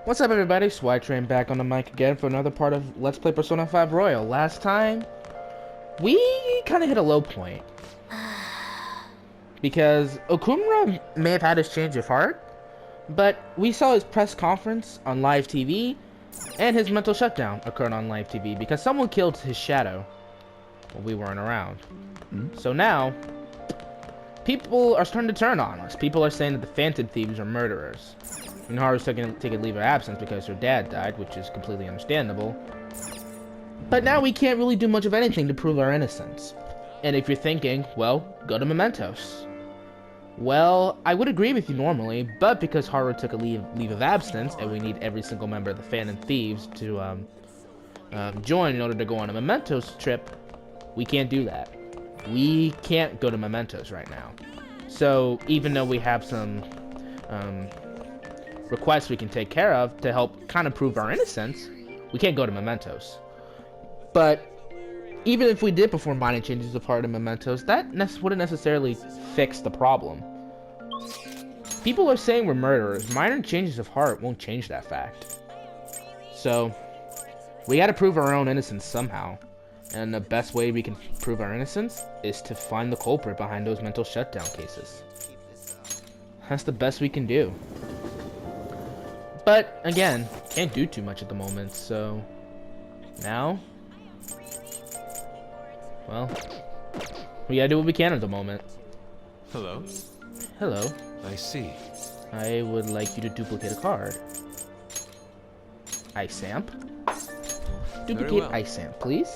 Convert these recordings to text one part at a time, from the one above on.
What's up, everybody? Train back on the mic again for another part of Let's Play Persona 5 Royal. Last time, we kind of hit a low point. Because Okumura may have had his change of heart, but we saw his press conference on live TV, and his mental shutdown occurred on live TV because someone killed his shadow while we weren't around. So now, people are starting to turn on us. People are saying that the Phantom Thieves are murderers. And Haru's taking a leave of absence because her dad died, which is completely understandable. But now we can't really do much of anything to prove our innocence. And if you're thinking, well, go to Mementos. Well, I would agree with you normally, but because Haru took a leave of absence, and we need every single member of the Phantom Thieves to join in order to go on a Mementos trip, we can't do that. We can't go to Mementos right now. So even though we have some requests we can take care of to help kind of prove our innocence, we can't go to Mementos. But even if we did perform minor changes of heart in Mementos, that wouldn't necessarily fix the problem. People are saying we're murderers. Minor changes of heart won't change that fact. So we gotta prove our own innocence somehow. And the best way we can prove our innocence is to find the culprit behind those mental shutdown cases. That's the best we can do. But, again, can't do too much at the moment, so... Now? Well, we gotta do what we can at the moment. Hello? Hello. I see. I would like you to duplicate a card. Ice Samp. Duplicate well. Ice Samp, please.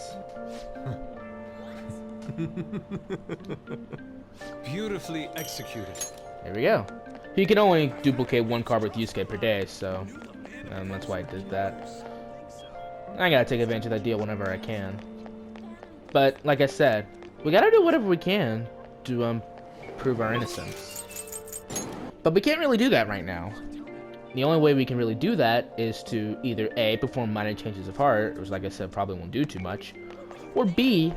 Beautifully executed. There we go. You can only duplicate one card with Yusuke per day, so that's why I did that. I gotta take advantage of that deal whenever I can. But, like I said, we gotta do whatever we can to prove our innocence. But we can't really do that right now. The only way we can really do that is to either A, perform minor changes of heart, which, like I said, probably won't do too much, or B,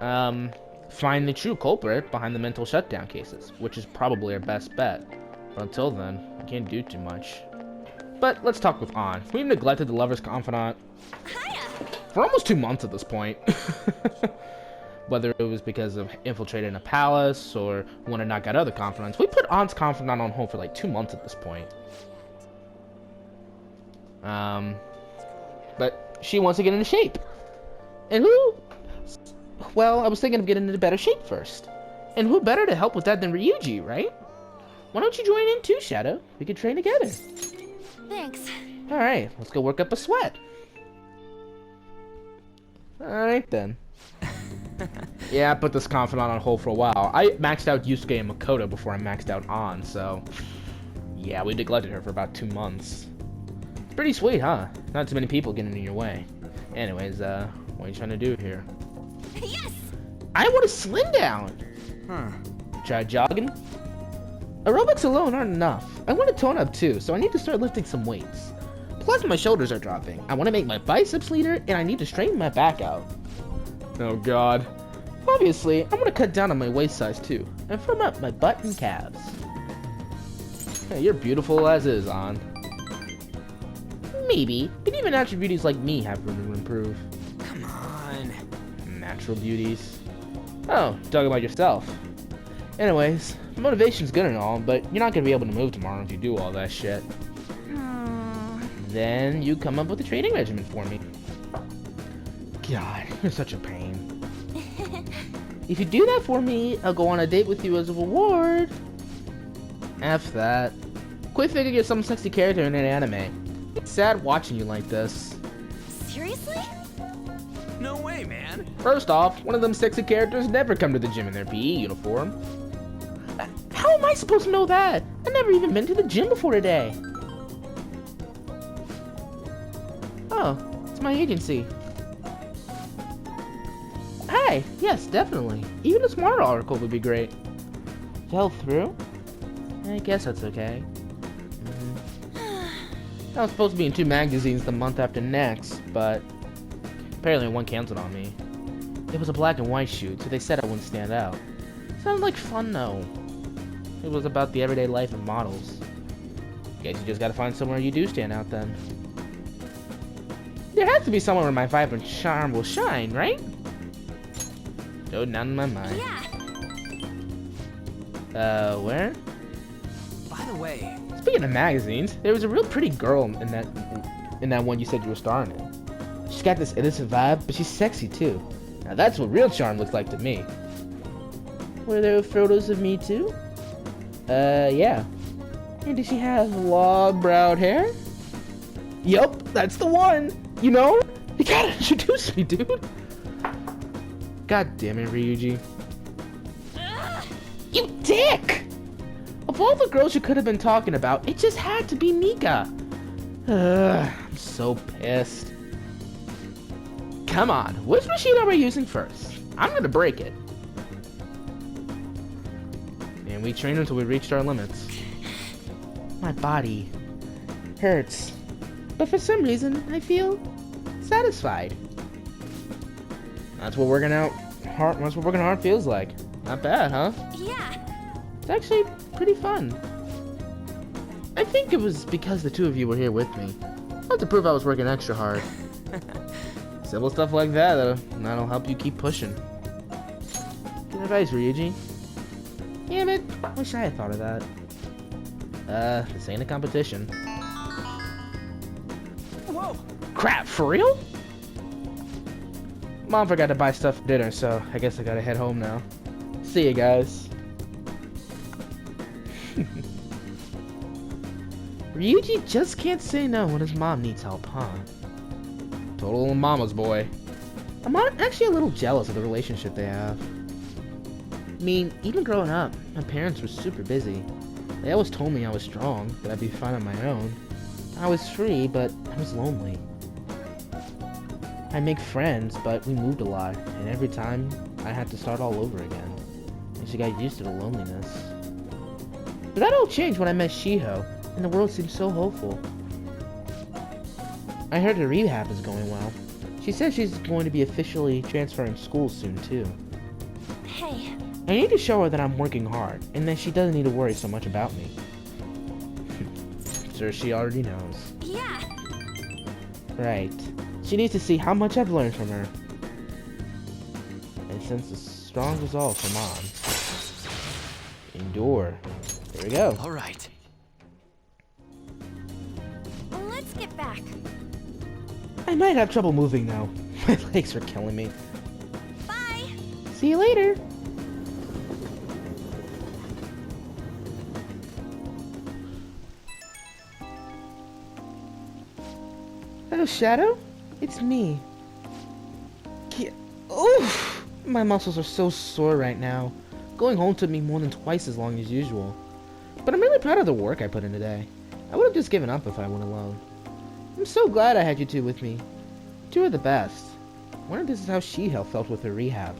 find the true culprit behind the mental shutdown cases, which is probably our best bet. But until then, we can't do too much. But let's talk with An. We've neglected the lover's confidant for almost 2 months at this point. Whether it was because of infiltrating a palace or when or not got other confidants. We put An's confidant on hold for like 2 months at this point. But she wants to get into shape. And who? Well, I was thinking of getting into better shape first. And who better to help with that than Ryuji, right? Why don't you join in too, Shadow? We could train together. Thanks. Alright, let's go work up a sweat. Alright then. Yeah, I put this confidant on hold for a while. I maxed out Yusuke and Makoto before I maxed out An, so... Yeah, we neglected her for about 2 months. It's pretty sweet, huh? Not too many people getting in your way. Anyways, what are you trying to do here? Yes! I want to slim down! Try jogging? Aerobics alone aren't enough. I want to tone up too, so I need to start lifting some weights. Plus my shoulders are dropping. I want to make my biceps leaner, and I need to straighten my back out. Oh god. Obviously, I want to cut down on my waist size too, and firm up my butt and calves. Hey, you're beautiful as is, An. Maybe, but even natural beauties like me have room to improve. Come on. Natural beauties? Oh, talking about yourself. Anyways, motivation's good and all, but you're not gonna be able to move tomorrow if you do all that shit. Then you come up with a training regimen for me. God, you're such a pain. If you do that for me, I'll go on a date with you as a reward. F that. Quit thinking you're some sexy character in an anime. It's sad watching you like this. Seriously? No way, man. First off, one of them sexy characters never come to the gym in their PE uniform. How am I supposed to know that? I've never even been to the gym before today. Oh, it's my agency. Hi, yes, definitely. Even a smart article would be great. Fell through? I guess that's okay. I was supposed to be in 2 magazines the month after next, but apparently one canceled on me. It was a black and white shoot, so they said I wouldn't stand out. Sounded like fun though. It was about the everyday life of models. Guess you just gotta find somewhere you do stand out then. There has to be somewhere where my vibrant charm will shine, right? No, not in my mind. Yeah. Where? By the way, Speaking of magazines, there was a real pretty girl in that one you said you were starring in. She's got this innocent vibe, but she's sexy too. Now that's what real charm looks like to me. Were there photos of me too? Yeah. And did she have long-browed hair? Yup, that's the one! You know? You gotta introduce me, dude! God damn it, Ryuji. You dick! Of all the girls you could have been talking about, it just had to be Nika. I'm so pissed. Come on, which machine are we using first? I'm gonna break it. And we train until we reached our limits. My body hurts, but for some reason I feel satisfied. That's what working hard feels like. Not bad, huh? Yeah. It's actually pretty fun. I think it was because the two of you were here with me. I had to prove I was working extra hard. Simple stuff like that'll help you keep pushing. Good advice, Ryuji. Damn it, wish I had thought of that. This ain't a competition. whoa! Crap, for real? Mom forgot to buy stuff for dinner, so I guess I gotta head home now. See you guys. Ryuji just can't say no when his mom needs help, huh? Total mama's boy. I'm actually a little jealous of the relationship they have. I mean, even growing up, my parents were super busy. They always told me I was strong, that I'd be fine on my own. I was free, but I was lonely. I make friends, but we moved a lot, and every time I had to start all over again. And she got used to the loneliness. But that all changed when I met Shiho, and the world seemed so hopeful. I heard her rehab is going well. She says she's going to be officially transferring schools soon, too. Hey. I need to show her that I'm working hard, and that she doesn't need to worry so much about me. Sure, she already knows. Yeah. Right. She needs to see how much I've learned from her. And sense a strong resolve from On. Endure. There we go. All right. Let's get back. I might have trouble moving now. My legs are killing me. Bye. See you later. Hello, Shadow. It's me. Oof! My muscles are so sore right now. Going home took me more than twice as long as usual. But I'm really proud of the work I put in today. I would have just given up if I went alone. I'm so glad I had you two with me. You two are the best. I wonder if this is how Shiho felt with her rehab.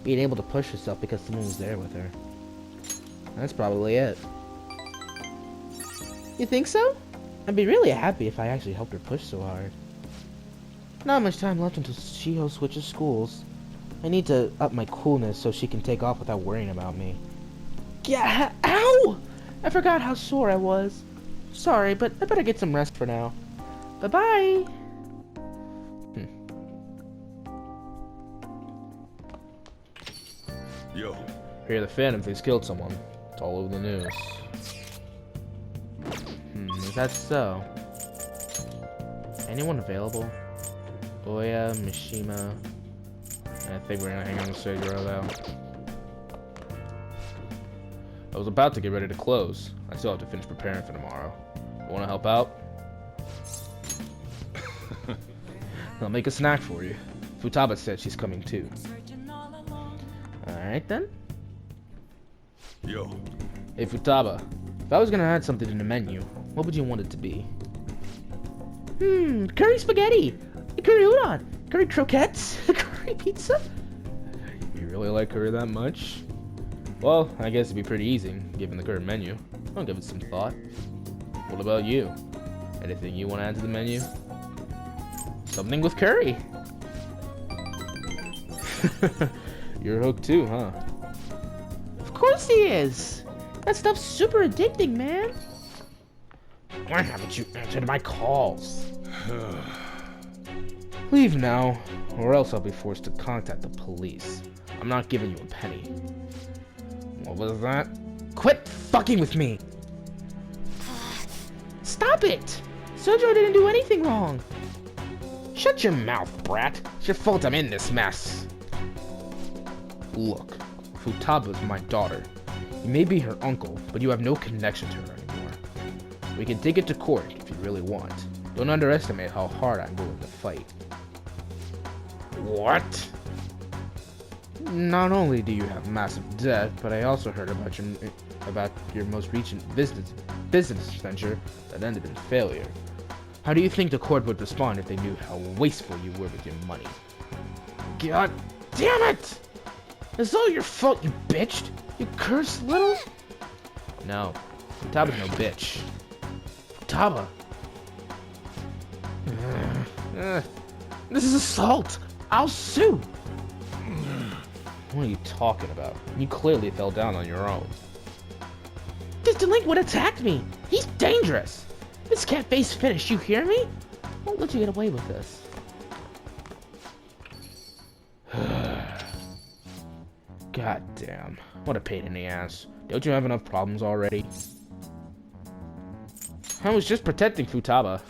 Being able to push herself because someone was there with her. That's probably it. You think so? I'd be really happy if I actually helped her push so hard. Not much time left until Shiho switches schools. I need to up my coolness so she can take off without worrying about me. Yeah, ow! I forgot how sore I was. Sorry, but I better get some rest for now. Bye-bye! Yo. Hear the Phantom thinks killed someone. It's all over the news. Is that so? Anyone available? Oya, Mishima. I think we're gonna hang on to Sojiro though. I was about to get ready to close. I still have to finish preparing for tomorrow. Wanna help out? I'll make a snack for you. Futaba said she's coming too. Alright then. Yo. Hey Futaba, if I was gonna add something to the menu, what would you want it to be? Curry spaghetti! Curry udon! Curry croquettes! Curry pizza? You really like curry that much? Well, I guess it'd be pretty easy, given the current menu. I'll give it some thought. What about you? Anything you want to add to the menu? Something with curry! You're hooked too, huh? Of course he is! That stuff's super addicting, man! Why haven't you answered my calls? Leave now, or else I'll be forced to contact the police. I'm not giving you a penny. What was that? Quit fucking with me! Stop it! Sojiro didn't do anything wrong! Shut your mouth, brat! It's your fault I'm in this mess! Look, Futaba's my daughter. You may be her uncle, but you have no connection to her anymore. We can take it to court if you really want. Don't underestimate how hard I'm willing to fight. What? Not only do you have massive debt, but I also heard about your most recent business venture that ended in failure. How do you think the court would respond if they knew how wasteful you were with your money? God damn it! It's all your fault, you bitch! You cursed little? No, Futaba's no bitch. Futaba! This is assault! I'll sue! What are you talking about? You clearly fell down on your own. This delinquent attacked me! He's dangerous! This can't face finish, you hear me? I won't let you get away with this. God damn. What a pain in the ass. Don't you have enough problems already? I was just protecting Futaba.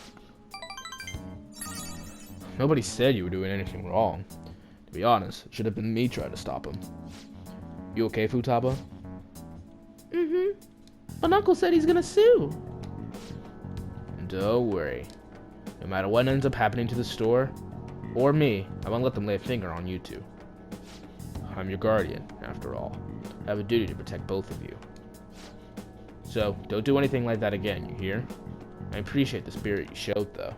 Nobody said you were doing anything wrong. To be honest, it should have been me trying to stop him. You okay, Futaba? Mm-hmm. But Uncle said he's gonna sue. Don't worry. No matter what ends up happening to the store, or me, I won't let them lay a finger on you two. I'm your guardian, after all. I have a duty to protect both of you. So, don't do anything like that again, you hear? I appreciate the spirit you showed, though.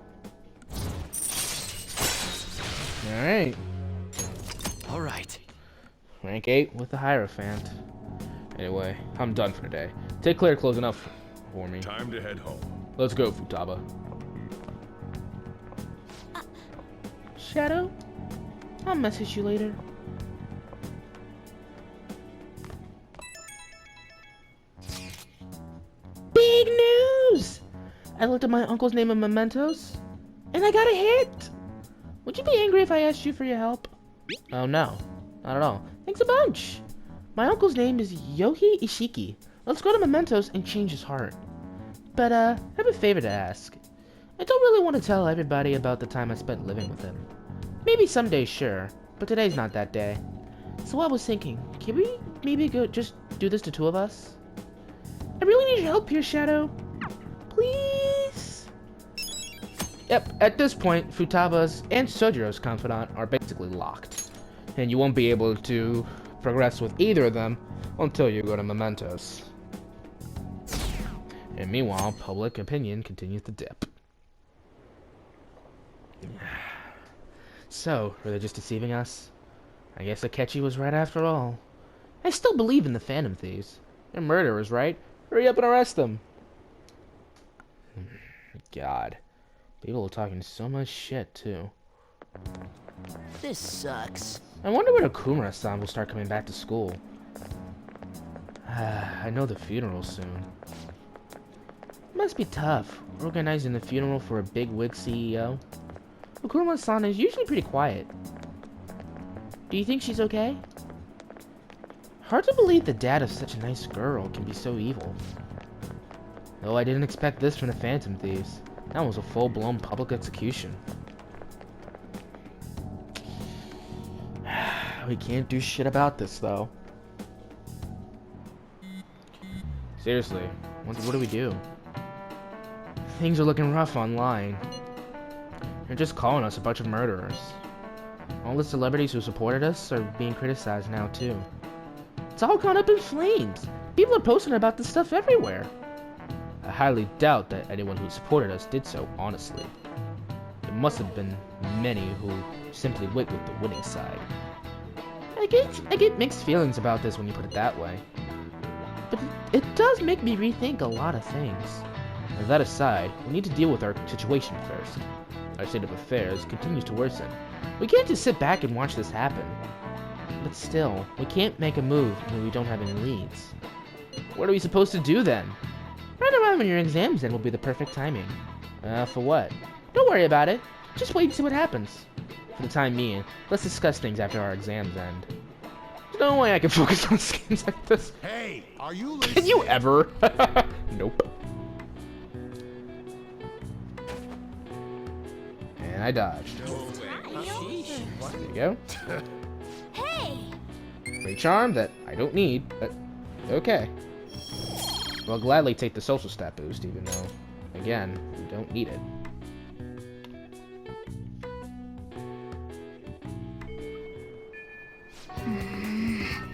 Alright. Alright. Rank 8 with the Hierophant. Anyway, I'm done for today. Take care closing up for me. Time to head home. Let's go, Futaba. Shadow? I'll message you later. Big news! I looked at my uncle's name in mementos, and I got a hit! Would you be angry if I asked you for your help? Oh no, not at all. Thanks a bunch! My uncle's name is Yohi Ishiki. Let's go to mementos and change his heart. But I have a favor to ask. I don't really want to tell everybody about the time I spent living with him. Maybe someday, sure, but today's not that day. So I was thinking, can we maybe just do this to two of us? I really need your help here, Shadow. Please? Yep, at this point, Futaba's and Sojiro's confidant are basically locked. And you won't be able to progress with either of them until you go to mementos. And meanwhile, public opinion continues to dip. So, were they just deceiving us? I guess Akechi was right after all. I still believe in the Phantom Thieves. They're murderers, right? Hurry up and arrest them. God. People are talking so much shit, too. This sucks. I wonder when Okumura-san will start coming back to school. I know the funeral's soon. It must be tough, organizing the funeral for a big-wig CEO. Okumura-san is usually pretty quiet. Do you think she's okay? Hard to believe the dad of such a nice girl can be so evil. Though I didn't expect this from the Phantom Thieves. That was a full-blown public execution. We can't do shit about this, though. Seriously, what do we do? Things are looking rough online. They're just calling us a bunch of murderers. All the celebrities who supported us are being criticized now, too. It's all gone up in flames. People are posting about this stuff everywhere. I highly doubt that anyone who supported us did so honestly. There must have been many who simply went with the winning side. I get mixed feelings about this when you put it that way. But it does make me rethink a lot of things. And that aside, we need to deal with our situation first. Our state of affairs continues to worsen. We can't just sit back and watch this happen. But still, we can't make a move when we don't have any leads. What are we supposed to do then? Right around when your exams end will be the perfect timing. For what? Don't worry about it. Just wait and see what happens. For the time being, let's discuss things after our exams end. There's no way I can focus on skins like this. Hey, are you listening? Can you ever? Nope. And I dodged. There you go. Hey! Great charm that I don't need, but okay. Well, I'll gladly take the social stat boost, even though, again, we don't need it.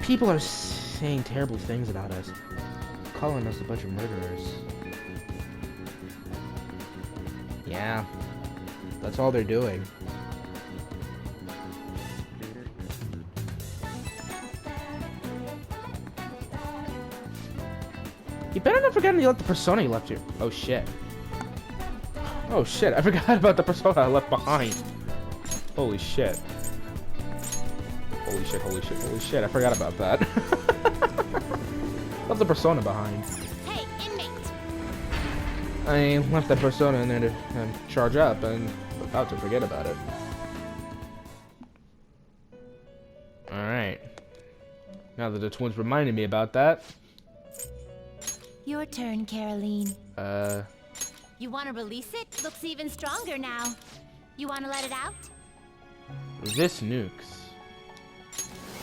People are saying terrible things about us, calling us a bunch of murderers. Yeah, that's all they're doing. You better not forget to let the persona you left here. Oh shit. Oh shit, I forgot about the persona I left behind. Holy shit. Holy shit, holy shit, holy shit, I forgot about that. Left the persona behind. Hey, inmate! I left that persona in there to charge up and about to forget about it. Alright. Now that the twins reminded me about that. Your turn, Caroline. You want to release it? Looks even stronger now. You want to let it out? Resist nukes.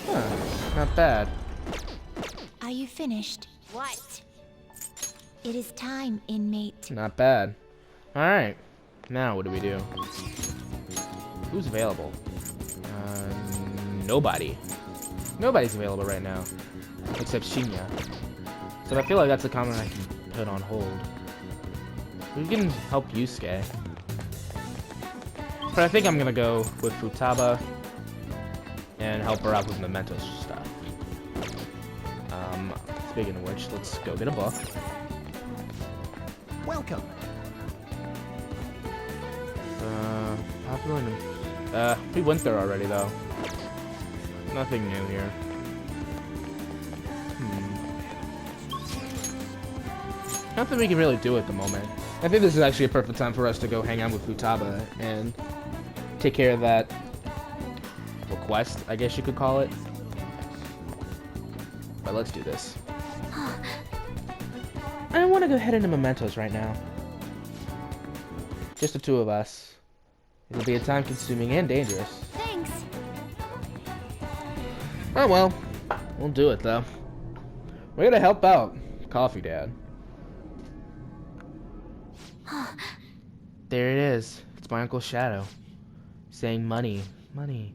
Huh, not bad. Are you finished? What? It is time, inmate. Not bad. Alright. Now what do we do? Who's available? Nobody. Nobody's available right now. Except Shinya. So I feel like that's a comment I can put on hold. We can help Yusuke. But I think I'm gonna go with Futaba and help her out with memento stuff. Speaking of which, let's go get a book. Welcome. Popular we went there already though. Nothing new here. Nothing we can really do at the moment. I think this is actually a perfect time for us to go hang out with Futaba and take care of that request, I guess you could call it. But let's do this. I don't want to go head into mementos right now. Just the two of us. It'll be a time-consuming and dangerous. Thanks. Oh well, we'll do it though. We're gonna help out Coffee Dad. There it is. It's my Uncle Shadow. Saying money. Money.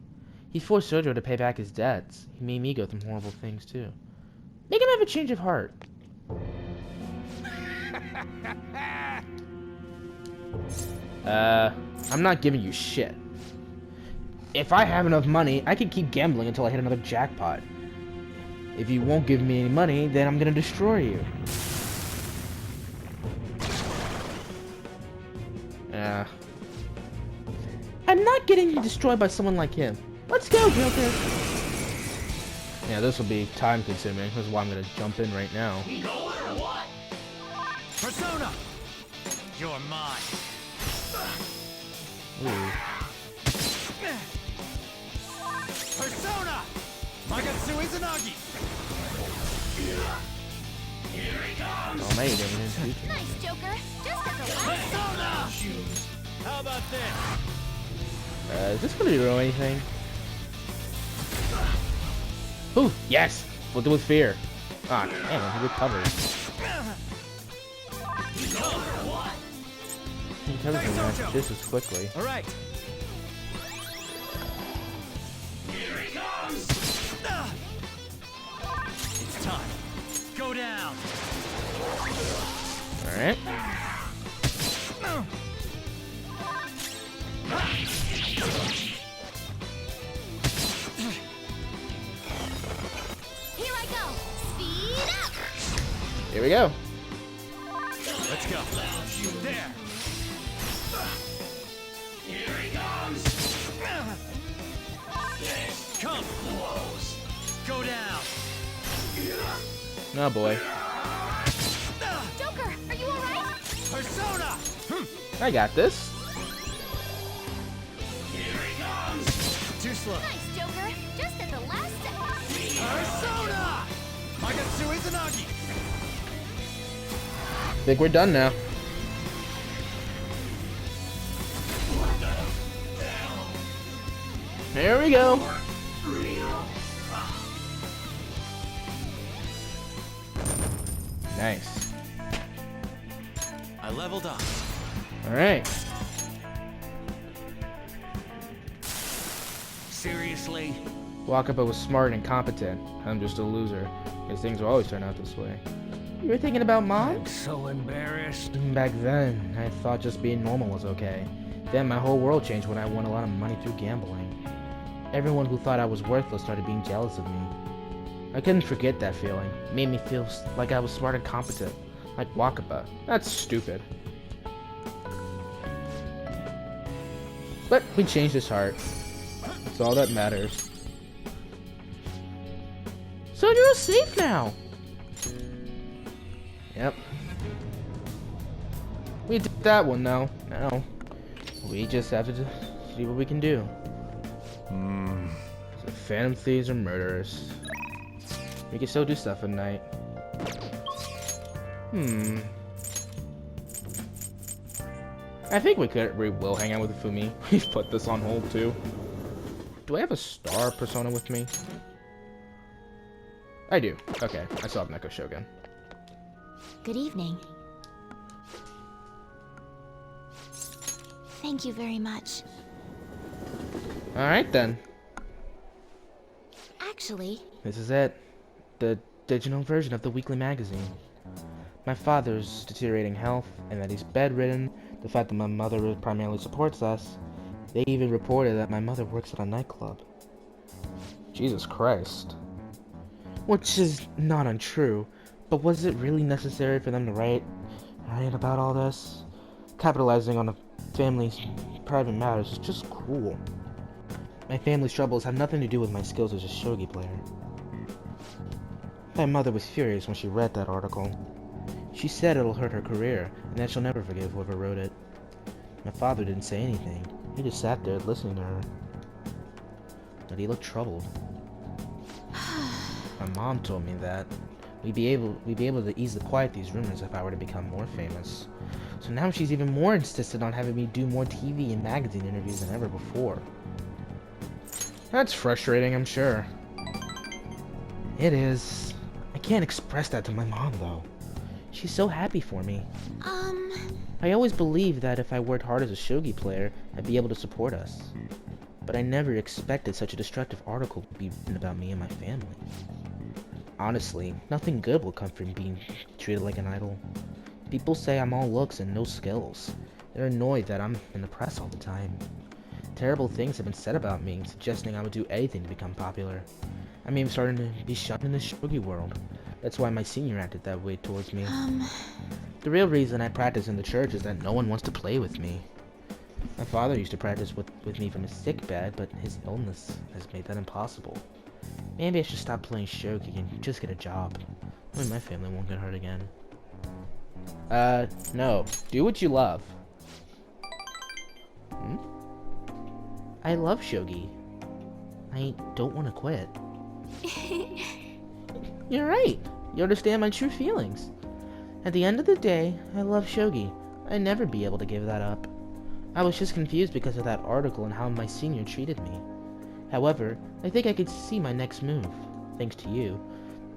He forced Sojiro to pay back his debts. He made me go through horrible things too. Make him have a change of heart. I'm not giving you shit. If I have enough money, I can keep gambling until I hit another jackpot. If you won't give me any money, then I'm gonna destroy you. I'm not getting destroyed by someone like him. Let's go, Joker. Yeah, this will be time consuming. This is why I'm gonna jump in right now. Persona! You're mine. Ooh. Persona! Magatsu Izanagi! Oh, man, you didn't even speak. Nice, Joker. Just as a last. Persona! How about this? Is this gonna do anything? Ooh, yes! We'll do with fear. Ah, damn, he recovered. He recovers from that just as quickly. All right. It's time. Go down. Alright. Here I go. Speed up. Here we go. Let's go. There. Here he comes. Come. Go down. Oh boy. Joker, are you Persona! I got this. Too slow. Nice, Joker. Just at the last second. Persona! Magatsu Izanagi! Think we're done now. There we go. Nice. I leveled up. All right. Seriously? Wakaba was smart and competent. I'm just a loser. Because things will always turn out this way. You were thinking about Mom? I'm so embarrassed. Back then, I thought just being normal was okay. Then my whole world changed when I won a lot of money through gambling. Everyone who thought I was worthless started being jealous of me. I couldn't forget that feeling. It made me feel like I was smart and competent. Like Wakaba. That's stupid. But we changed his heart. That's all that matters. Sojiro's safe now! Yep. We did that one though. Now, we just have to see what we can do. So Phantom Thieves are murderers. We can still do stuff at night. I think we will hang out with Fumi. We've put this on hold too. Do I have a star persona with me? I do. Okay, I still have Neko Shogun. Good evening. Thank you very much. Alright then. Actually, This is it. The digital version of the weekly magazine. My father's deteriorating health, and that he's bedridden, the fact that my mother primarily supports us. They even reported that my mother works at a nightclub. Jesus Christ. Which is not untrue, but was it really necessary for them to write about all this? Capitalizing on a family's private matters is just cruel. My family's troubles have nothing to do with my skills as a shogi player. My mother was furious when she read that article. She said it'll hurt her career, and that she'll never forgive whoever wrote it. My father didn't say anything. He just sat there listening to her. But he looked troubled. My mom told me that we'd be able to easily quiet these rumors if I were to become more famous. So now she's even more insistent on having me do more TV and magazine interviews than ever before. That's frustrating, I'm sure. It is. I can't express that to my mom, though. She's so happy for me. I always believed that if I worked hard as a shogi player, I'd be able to support us. But I never expected such a destructive article to be written about me and my family. Honestly, nothing good will come from being treated like an idol. People say I'm all looks and no skills. They're annoyed that I'm in the press all the time. Terrible things have been said about me, suggesting I would do anything to become popular. I'm even starting to be shunned in the shogi world. That's why my senior acted that way towards me. The real reason I practice in the church is that no one wants to play with me. My father used to practice with me from his sick bed, but his illness has made that impossible. Maybe I should stop playing shogi and just get a job. Maybe my family won't get hurt again. No. Do what you love. I love shogi. I don't want to quit. You're right. You understand my true feelings. At the end of the day, I love shogi. I'd never be able to give that up. I was just confused because of that article and how my senior treated me. However, I think I could see my next move, thanks to you.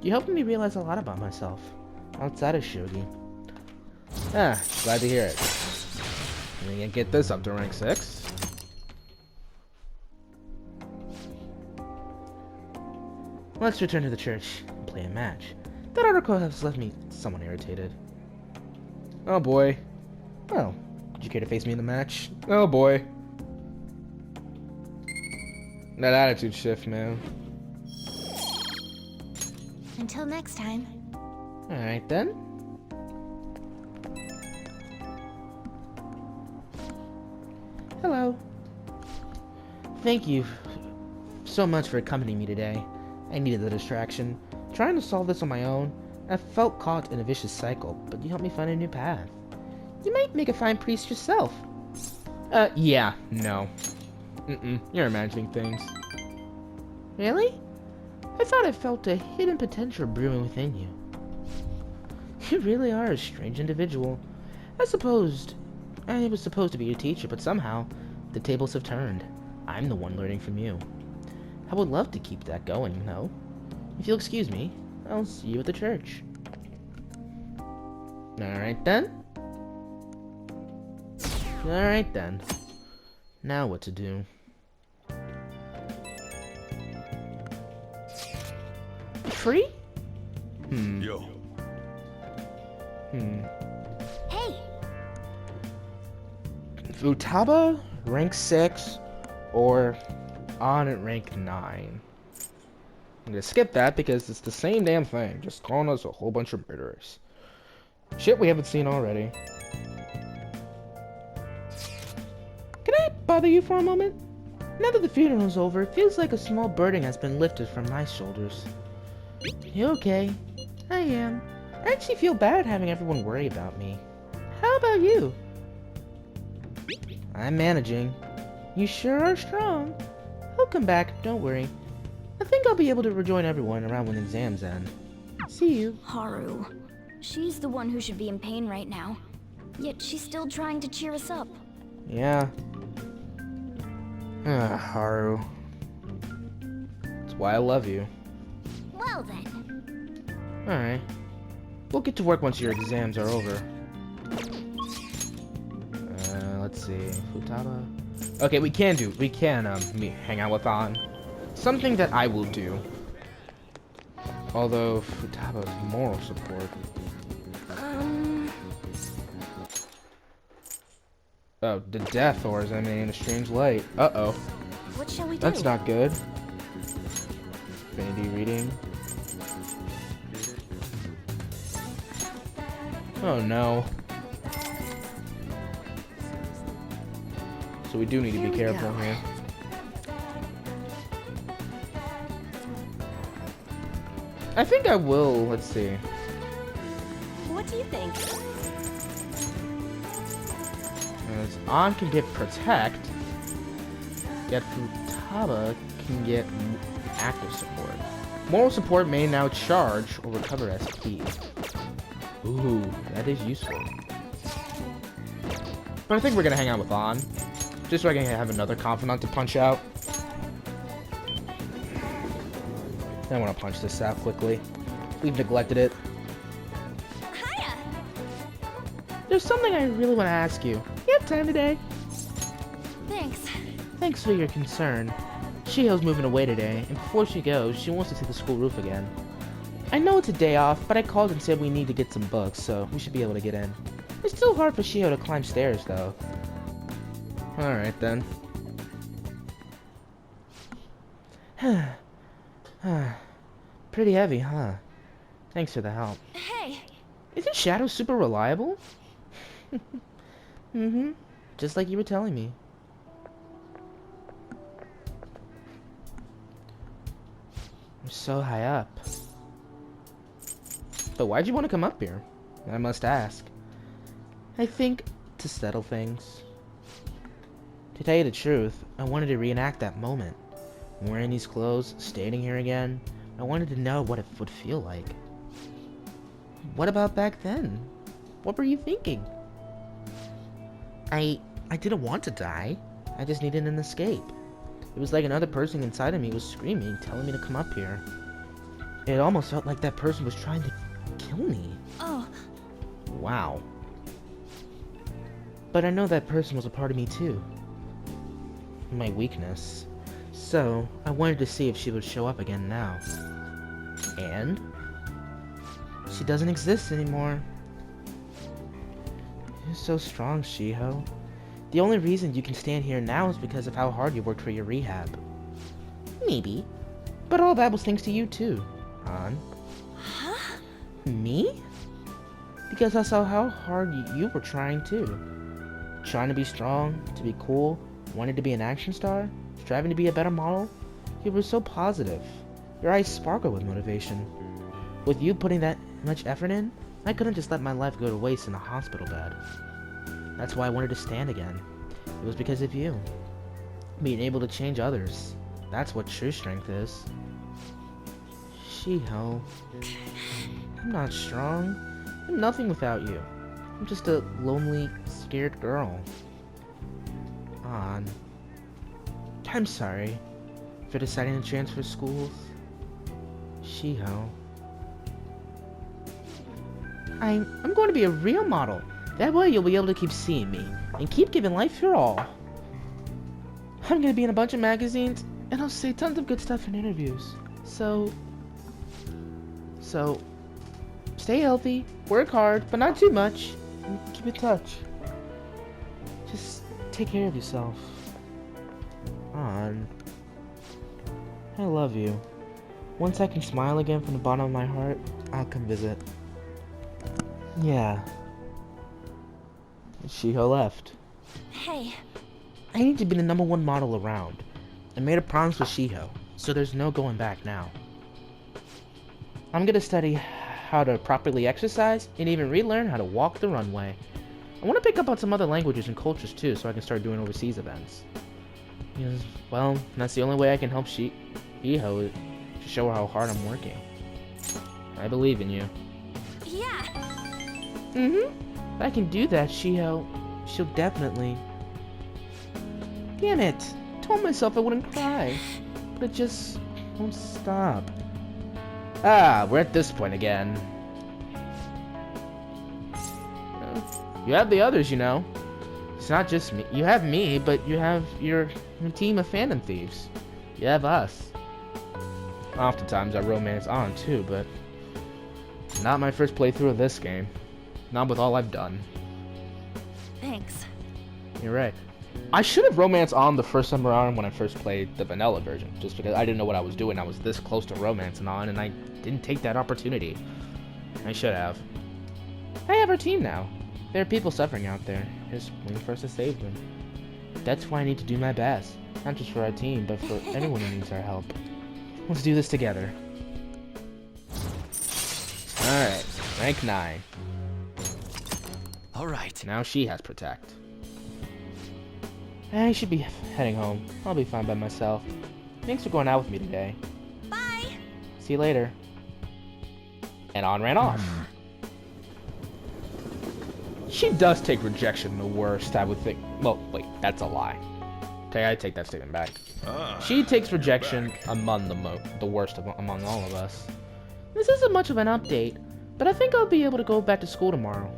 You helped me realize a lot about myself, outside of shogi. Glad to hear it. I'm gonna get this up to rank 6. Let's return to the church and play a match. That article has left me somewhat irritated. Oh boy. Well, would you care to face me in the match? Oh boy. That attitude shift, man. until next time. Alright then. Hello. Thank you so much for accompanying me today. I needed the distraction. Trying to solve this on my own, I felt caught in a vicious cycle, but you helped me find a new path. You might make a fine priest yourself. Yeah, no. You're imagining things. Really? I thought I felt a hidden potential brewing within you. You really are a strange individual. I was supposed to be your teacher, but somehow the tables have turned. I'm the one learning from you. I would love to keep that going, though. If you'll excuse me, I'll see you at the church. Alright then. Alright then. Now what to do? Free? Yo. Hey, Futaba, rank 6, or on at rank 9. I'm gonna skip that because it's the same damn thing, just calling us a whole bunch of murderers. Shit we haven't seen already. Can I bother you for a moment? Now that the funeral's over, it feels like a small burden has been lifted from my shoulders. You okay? I am. I actually feel bad having everyone worry about me. How about you? I'm managing. You sure are strong. I'll come back, don't worry. I think I'll be able to rejoin everyone around when exams end. See you. Haru. She's the one who should be in pain right now. Yet she's still trying to cheer us up. Yeah. Haru. That's why I love you. well then. Alright. We'll get to work once your exams are over. Let's see. Futaba. Okay, we can hang out with On. Something that I will do. Although Futaba's moral support. Oh, the death or is emanating a strange light. Uh-oh. What shall we do? That's not good. Infinity reading. Oh no. So we do need to be careful here. I think I will. Let's see. What do you think? As On can get Protect, yet Futaba can get active support. Moral support may now charge or recover SP. Ooh, that is useful. But I think we're gonna hang out with On, just so I can have another confidant to punch out. I want to punch this out quickly. We've neglected it. Hiya! There's something I really want to ask you. You have time today? Thanks. Thanks for your concern. Shiho's moving away today, and before she goes, she wants to see the school roof again. I know it's a day off, but I called and said we need to get some books, so we should be able to get in. It's still hard for Shiho to climb stairs, though. Alright, then. Pretty heavy, huh? Thanks for the help. Hey! Isn't Shadow super reliable? Mm-hmm. Just like you were telling me. I'm so high up. But why'd you want to come up here? I must ask. I think to settle things. To tell you the truth, I wanted to reenact that moment. Wearing these clothes, standing here again, I wanted to know what it would feel like. What about back then? What were you thinking? I didn't want to die. I just needed an escape. It was like another person inside of me was screaming, telling me to come up here. It almost felt like that person was trying to kill me. Oh. Wow. But I know that person was a part of me too. My weakness. So, I wanted to see if she would show up again now. And? She doesn't exist anymore. You're so strong, Shiho. The only reason you can stand here now is because of how hard you worked for your rehab. Maybe. But all that was thanks to you too, Han. Huh? Me? Because I saw how hard you were trying too. Trying to be strong, to be cool, wanted to be an action star, striving to be a better model. You were so positive. Your eyes sparkle with motivation. With you putting that much effort in, I couldn't just let my life go to waste in a hospital bed. That's why I wanted to stand again. It was because of you. Being able to change others. That's what true strength is. Shiho. I'm not strong. I'm nothing without you. I'm just a lonely, scared girl. On. I'm sorry for deciding to transfer schools. Shiho. I'm going to be a real model. That way you'll be able to keep seeing me and keep giving life your all. I'm going to be in a bunch of magazines and I'll say tons of good stuff in interviews. So stay healthy, work hard, but not too much, and keep in touch. Just take care of yourself. On. I love you. Once I can smile again from the bottom of my heart, I'll come visit. Yeah. Shiho left. Hey. I need to be the #1 model around. I made a promise with Shiho, so there's no going back now. I'm gonna study how to properly exercise and even relearn how to walk the runway. I want to pick up on some other languages and cultures too, so I can start doing overseas events. Because, well, that's the only way I can help Shiho, to show her how hard I'm working. I believe in you. Yeah. If I can do that, Shiho, she'll definitely... Damn it! I told myself I wouldn't cry, but it just won't stop. Ah, we're at this point again. You have the others, you know. It's not just me. You have me, but you have your team of fandom thieves. You have us. Oftentimes I romance on too, but not my first playthrough of this game. Not with all I've done. Thanks. You're right. I should have romance on the first time around when I first played the vanilla version, just because I didn't know what I was doing. I was this close to romancing on, and I didn't take that opportunity. I should have. I have our team now. There are people suffering out there, just waiting for us to save them. That's why I need to do my best, not just for our team, but for anyone who needs our help. Let's do this together. Alright, rank 9. Alright. Now she has Protect. I should be heading home. I'll be fine by myself. Thanks for going out with me today. Bye. See you later. And On ran off. She does take rejection the worst, I would think. Well, wait, that's a lie. Okay, I take that statement back. She takes rejection among the worst among all of us. This isn't much of an update, but I think I'll be able to go back to school tomorrow.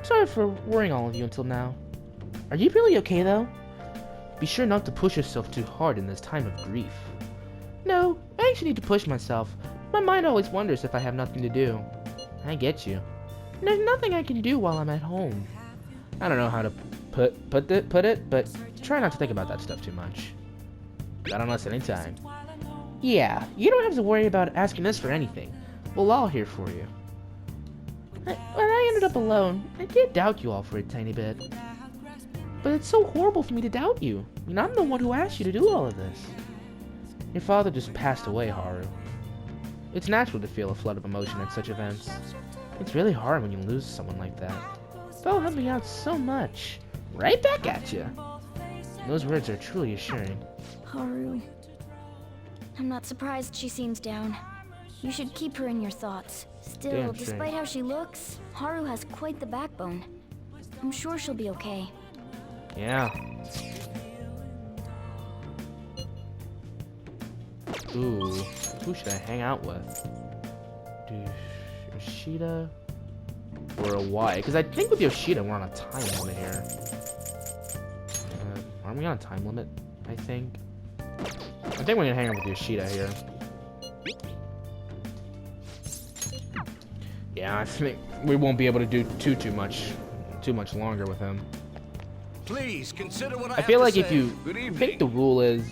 Sorry for worrying all of you until now. Are you really okay, though? Be sure not to push yourself too hard in this time of grief. No, I actually need to push myself. My mind always wonders if I have nothing to do. I get you. There's nothing I can do while I'm at home. I don't know how to put it, but try not to think about that stuff too much. Got on us anytime. Yeah, you don't have to worry about asking us for anything. We'll all here for you. When I ended up alone, I did doubt you all for a tiny bit. But it's so horrible for me to doubt you. I mean, I'm the one who asked you to do all of this. Your father just passed away, Haru. It's natural to feel a flood of emotion at such events. It's really hard when you lose someone like that. Fel helped me out so much. Right back at you. Those words are truly assuring. Haru. I'm not surprised she seems down. You should keep her in your thoughts. Still, Damn despite straight. how she looks, Haru has quite the backbone. I'm sure she'll be okay. Yeah. Ooh, who should I hang out with? Yoshida or Awai? Because I think with Yoshida we're on a time limit here. Aren't we on a time limit? I think. I think we're gonna hang out with Yoshida here. Yeah, I think we won't be able to do too much longer with him. Please consider what I feel like if you Good I evening. think the rule is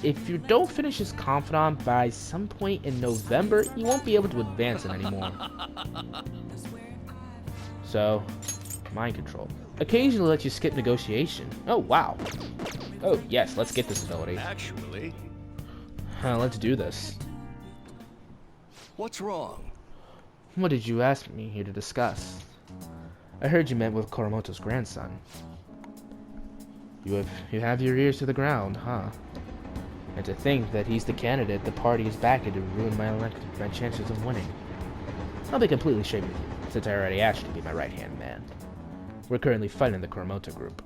if you don't finish his confidant by some point in November, you won't be able to advance it anymore. So, mind control. Occasionally lets you skip negotiation. Oh, wow. Oh, yes, let's get this ability. Actually, Let's do this. what's wrong? What did you ask me here to discuss? I heard you met with Koromoto's grandson. You have your ears to the ground, huh? And to think that he's the candidate the party is backing to ruin my chances of winning. I'll be completely straight with you, since I already asked you to be my right-hand man. We're currently fighting the Koromoto group.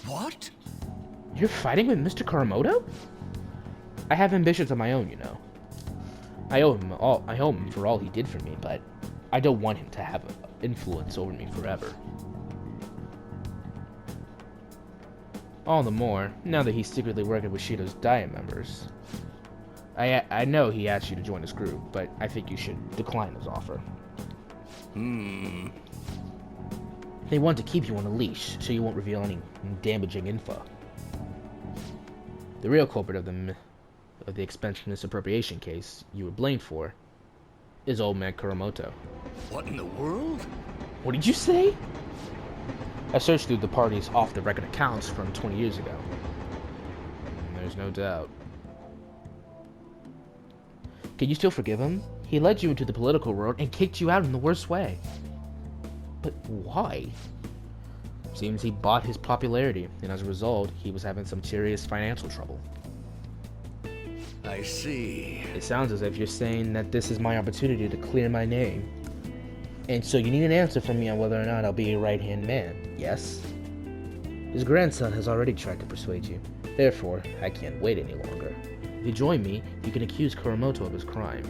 What? You're fighting with Mr. Koromoto? I have ambitions of my own, you know. I owe him for all he did for me, but I don't want him to have influence over me forever. All the more, now that he's secretly working with Shido's Diet members. I know he asked you to join his group, but I think you should decline his offer. They want to keep you on a leash, so you won't reveal any damaging info. The real culprit of the expense misappropriation case you were blamed for is old man Koromoto. What in the world? What did you say? I searched through the party's off-the-record accounts from 20 years ago. And there's no doubt. Can you still forgive him? He led you into the political world and kicked you out in the worst way. But why? Seems he bought his popularity, and as a result, he was having some serious financial trouble. I see. It sounds as if you're saying that this is my opportunity to clear my name. And so you need an answer from me on whether or not I'll be your right-hand man, yes? His grandson has already tried to persuade you. Therefore, I can't wait any longer. If you join me, you can accuse Koromoto of his crime.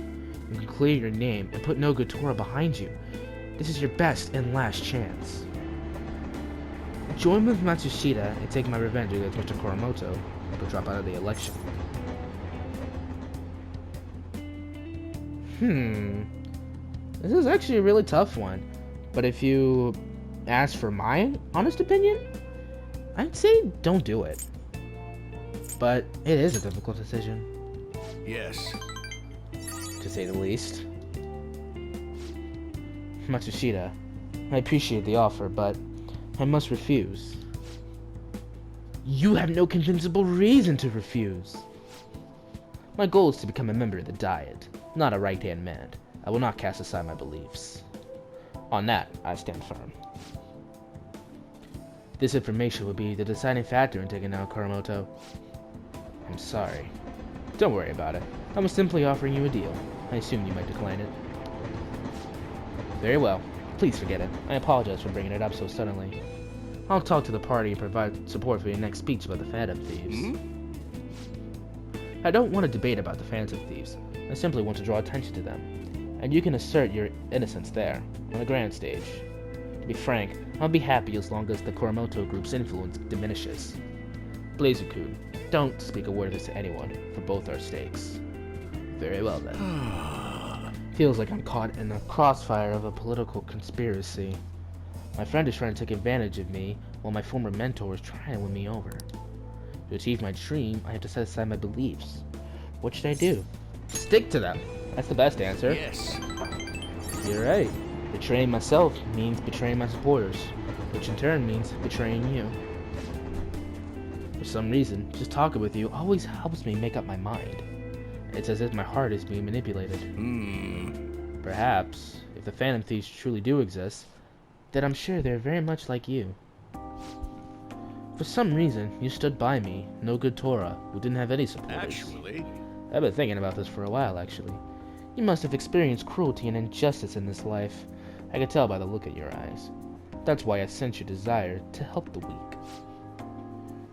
You can clear your name and put no good Tora behind you. This is your best and last chance. Join with Matsushita and take my revenge against Mr. Koromoto, but drop out of the election. This is actually a really tough one. But if you ask for my honest opinion, I'd say don't do it. But it is a difficult decision. Yes. To say the least. Matsushita, I appreciate the offer, but I must refuse. You have no convincible reason to refuse. My goal is to become a member of the Diet, not a right-hand man. I will not cast aside my beliefs. On that, I stand firm. This information will be the deciding factor in taking down Koromoto. I'm sorry. Don't worry about it. I was simply offering you a deal. I assumed you might decline it. Very well. Please forget it. I apologize for bringing it up so suddenly. I'll talk to the party and provide support for your next speech about the Phantom Thieves. I don't want to debate about the Phantom Thieves. I simply want to draw attention to them. And you can assert your innocence there, on the grand stage. To be frank, I'll be happy as long as the Koromoto group's influence diminishes. Blazer-kun, don't speak a word of this to anyone, for both our stakes. Very well then. Feels like I'm caught in the crossfire of a political conspiracy. My friend is trying to take advantage of me, while my former mentor is trying to win me over. To achieve my dream, I have to set aside my beliefs. What should I do? Stick to them. That's the best answer. Yes. You're right. Betraying myself means betraying my supporters, which in turn means betraying you. For some reason, just talking with you always helps me make up my mind. It's as if my heart is being manipulated. Perhaps, if the Phantom Thieves truly do exist, then I'm sure they're very much like you. For some reason, you stood by me, no good Tora, who didn't have any supporters. Actually, I've been thinking about this for a while, actually. You must have experienced cruelty and injustice in this life. I could tell by the look in your eyes. That's why I sense your desire to help the weak.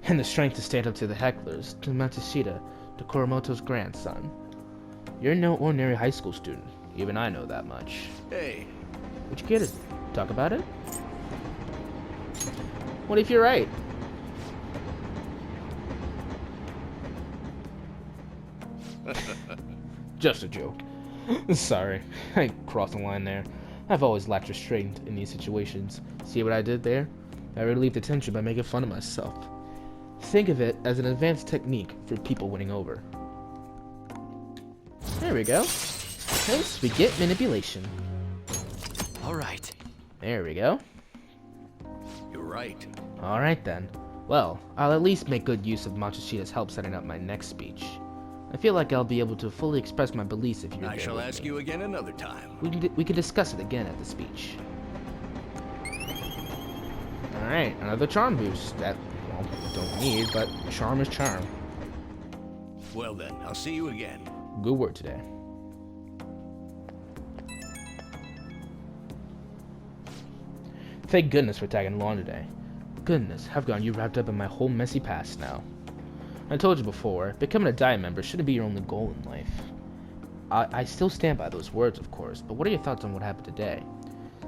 And the strength to stand up to the hecklers, to Matsushita, to Koromoto's grandson. You're no ordinary high school student. Even I know that much. hey, Would you care to talk about it? What if you're right? Just a joke. Sorry, I crossed the line there. I've always lacked restraint in these situations. See what I did there? I relieved the tension by making fun of myself. Think of it as an advanced technique for people winning over. There we go. Hence, we get manipulation. All right. There we go. you're right. Alright then. Well, I'll at least make good use of Matsushita's help setting up my next speech. I feel like I'll be able to fully express my beliefs if you're I there shall with ask me. you again another time. We can discuss it again at the speech. Alright, another charm boost. That, well, don't need, but charm is charm. Well then, I'll see you again. Good work today. Thank goodness for tagging along today. Goodness, I've gotten you wrapped up in my whole messy past now. I told you before, becoming a Diet member shouldn't be your only goal in life. I still stand by those words, of course, but what are your thoughts on what happened today?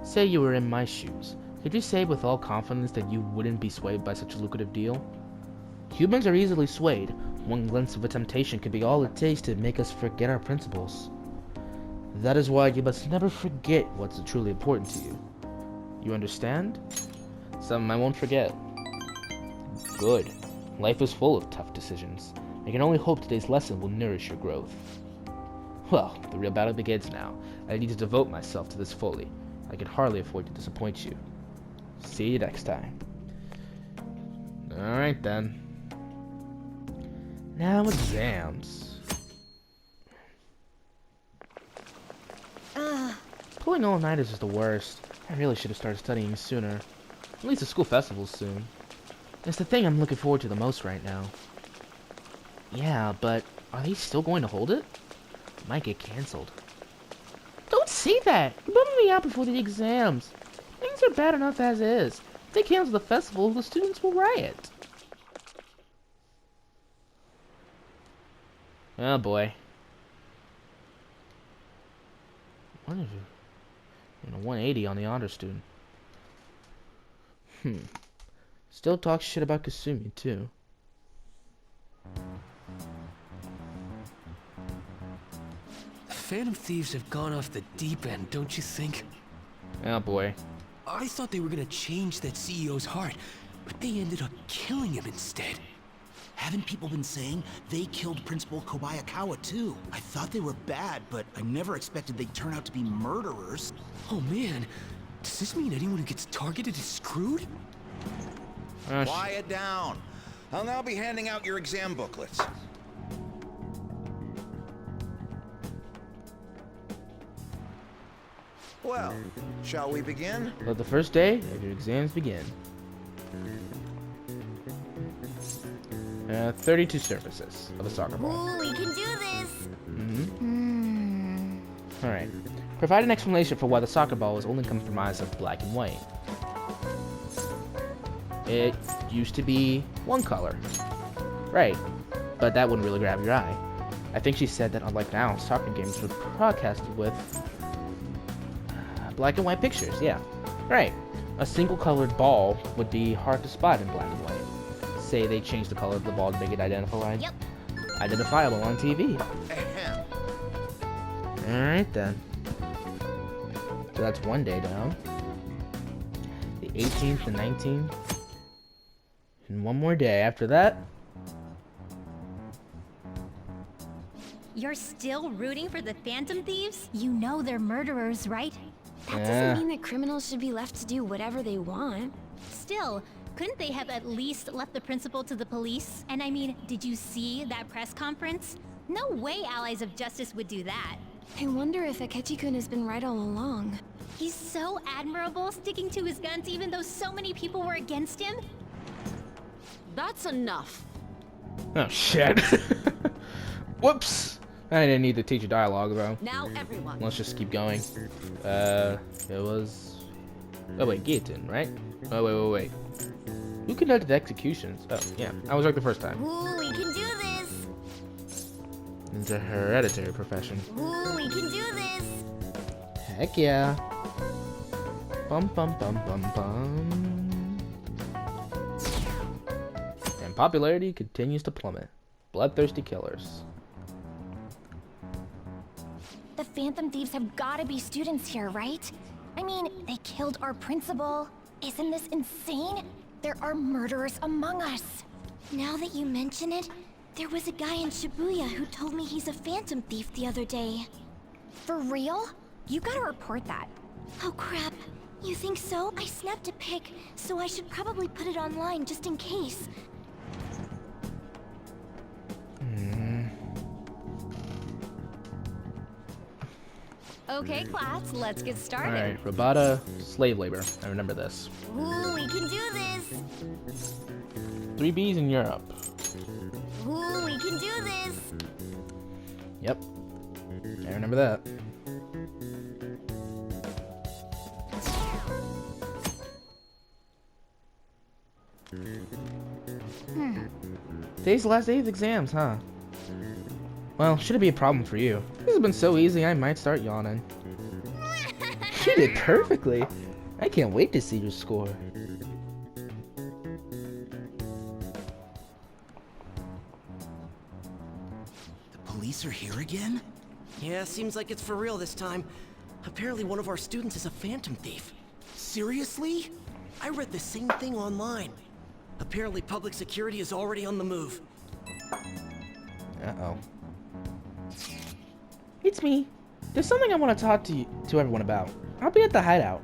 Say you were in my shoes. Could you say with all confidence that you wouldn't be swayed by such a lucrative deal? Humans are easily swayed. One glimpse of a temptation could be all it takes to make us forget our principles. That is why you must never forget what's truly important to you. You understand? Something I won't forget. Good. Life is full of tough decisions. I can only hope today's lesson will nourish your growth. Well, the real battle begins now. I need to devote myself to this fully. I can hardly afford to disappoint you. See you next time. Alright then. Now exams. Pulling all-nighters is the worst. I really should have started studying sooner. At least the school festival's soon. It's the thing I'm looking forward to the most right now. Yeah, but are they still going to hold it? It might get cancelled. Don't say that! You're bumming me out before the exams. Things are bad enough as is. If they cancel the festival, the students will riot. Oh boy. What is it? 180 on the honor student. Still talk shit about Kasumi too. Phantom thieves have gone off the deep end, don't you think? Oh boy. I thought they were gonna change that CEO's heart, but they ended up killing him instead. Haven't people been saying they killed Principal Kobayakawa too? I thought they were bad, but I never expected they'd turn out to be murderers. Oh man, does this mean anyone who gets targeted is screwed? Quiet down. I'll now be handing out your exam booklets. Well, shall we begin? Let the first day of your exams begin. 32 surfaces of a soccer ball. Ooh, we can do this! Alright. Provide an explanation for why the soccer ball is only comprised of black and white. It used to be one color. Right. But that wouldn't really grab your eye. I think she said that unlike now, soccer games were broadcasted with black and white pictures, yeah. Right. A single colored ball would be hard to spot in black and white. Say they changed the color of the ball to make it identifiable on TV. Ahem. Alright then. So that's one day down. The 18th and 19th. And one more day after that. You're still rooting for the Phantom Thieves? You know they're murderers, right? That doesn't mean that criminals should be left to do whatever they want. Still, couldn't they have at least left the principal to the police? And I mean, did you see that press conference? No way allies of justice would do that. I wonder if Akechi-kun has been right all along. He's so admirable, sticking to his guns even though so many people were against him. That's enough. Oh shit. Whoops. I didn't need to teach a dialogue though. Now everyone. Let's just keep going. It was... Oh wait, guillotine, right? Oh wait. Who conducted executions? Oh, yeah. I was right the first time. Ooh, we can do this! It's a hereditary profession. Ooh, we can do this! Heck yeah. Bum bum bum bum bum. And popularity continues to plummet. Bloodthirsty killers. The Phantom Thieves have gotta be students here, right? I mean, they killed our principal. Isn't this insane? There are murderers among us. Now that you mention it, there was a guy in Shibuya who told me he's a Phantom Thief the other day. For real? You gotta report that. Oh crap. You think so? I snapped a pic, so I should probably put it online just in case. Okay, class, let's get started. Alright, Robata, slave labor. I remember this. Ooh, we can do this. 3 Bs in Europe. Ooh, we can do this. Yep. I remember that. Today's the last day of exams, huh? Well, shouldn't be a problem for you. This has been so easy, I might start yawning. You did perfectly. I can't wait to see your score. The police are here again? Yeah, seems like it's for real this time. Apparently one of our students is a phantom thief. Seriously? I read the same thing online. Apparently public security is already on the move. Uh-oh. It's me. There's something I want to talk to everyone about. I'll be at the hideout.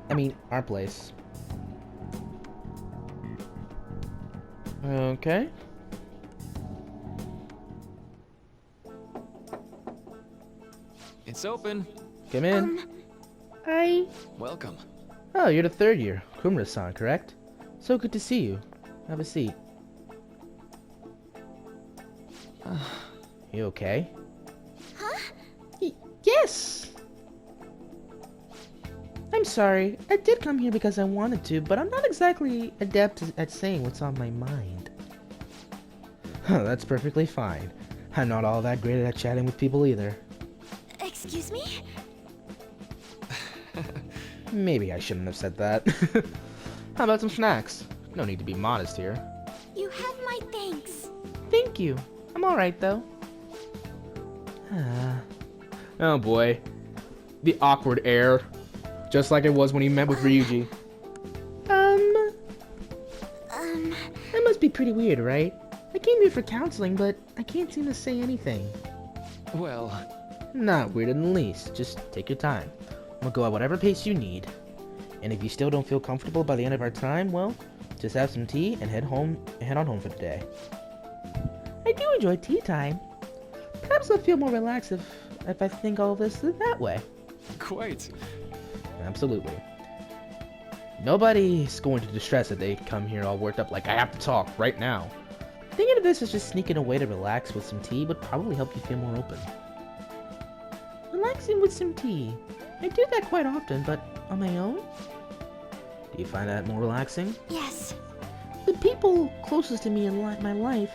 I mean, our place. Okay. It's open. Come in. Hi. Welcome. Oh, you're the 3rd year. Kumura-san, correct? So good to see you. Have a seat. You okay? Huh? Yes! I'm sorry. I did come here because I wanted to, but I'm not exactly adept at saying what's on my mind. That's perfectly fine. I'm not all that great at chatting with people either. Excuse me? Maybe I shouldn't have said that. How about some snacks? No need to be modest here. You have my thanks. Thank you. I'm alright though. Oh boy. The awkward air. Just like it was when he met with Ryuji. That must be pretty weird, right? I came here for counseling, but I can't seem to say anything. Well, Not weird in the least. Just take your time. We'll go at whatever pace you need. And if you still don't feel comfortable by the end of our time, well, just have some tea and head on home for the day. I do enjoy tea time. Perhaps I'll feel more relaxed if I think all of this that way. quite. Absolutely. Nobody's going to distress if they come here all worked up like I have to talk right now. Thinking of this as just sneaking away to relax with some tea would probably help you feel more open. Relaxing with some tea. I do that quite often, but on my own? Do you find that more relaxing? Yes. The people closest to me in my life,